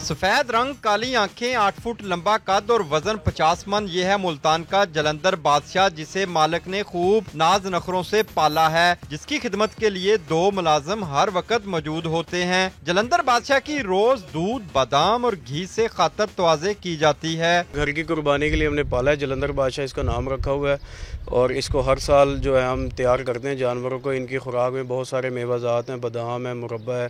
सफेद रंग, काली आंखें, 8 फुट लंबा कद और वजन 50 मन, ये है मुल्तान का जलंधर बादशाह, जिसे मालिक ने खूब नाज नखरों से पाला है, जिसकी खिदमत के लिए 2 मुलाजिम हर वक्त मौजूद होते हैं। जलंधर बादशाह की रोज दूध, बादाम और घी से खातर तवाज़े की जाती है। घर की कुर्बानी के लिए हमने पाला है, जलंधर बादशाह इसका नाम रखा हुआ है और इसको हर साल जो है हम तैयार करते हैं जानवरों को। इनकी खुराक में बहुत सारे मेवाजात हैं, बादाम है, मुरब्बा है,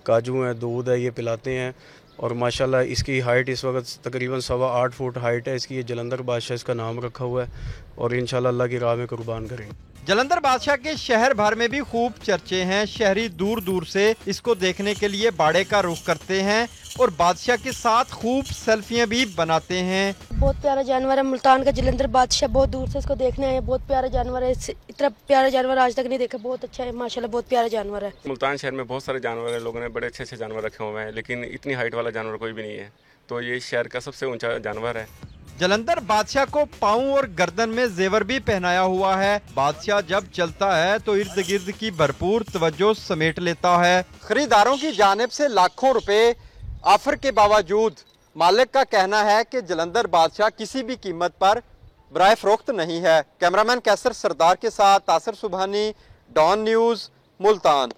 काजू है, दूध है, ये पिलाते हैं। और माशाल्लाह इसकी हाइट इस वक्त तकरीबन 8.25 फुट हाइट है इसकी। ये जलंधर बादशाह इसका नाम रखा हुआ है और इंशाल्लाह अल्लाह की राह में कुर्बान करेंगे। जलंधर बादशाह के शहर भर में भी खूब चर्चे हैं। शहरी दूर दूर से इसको देखने के लिए बाड़े का रुख करते हैं और बादशाह के साथ खूब सेल्फियां भी बनाते हैं। बहुत प्यारा जानवर है मुल्तान का जलंधर बादशाह, बहुत दूर से इसको देखने आए। बहुत प्यारा जानवर है, इतना प्यारा जानवर आज तक नहीं देखा। बहुत अच्छा है माशाल्लाह, बहुत प्यारा जानवर है। मुल्तान शहर में बहुत सारे जानवर है, लोगों ने बड़े अच्छे अच्छे जानवर रखे हुए हैं, लेकिन इतनी हाइट वाला जानवर कोई भी नहीं है, तो ये शहर का सबसे ऊंचा जानवर है। जलंधर बादशाह को पाँव और गर्दन में जेवर भी पहनाया हुआ है। बादशाह जब चलता है तो इर्द गिर्द की भरपूर तवज्जो समेट लेता है। खरीदारों की जानिब से लाखों रुपए ऑफर के बावजूद मालिक का कहना है कि जलंधर बादशाह किसी भी कीमत पर बराए फरोख्त नहीं है। कैमरामैन कैसर सरदार के साथ तासर सुबहानी, डॉन न्यूज़, मुल्तान।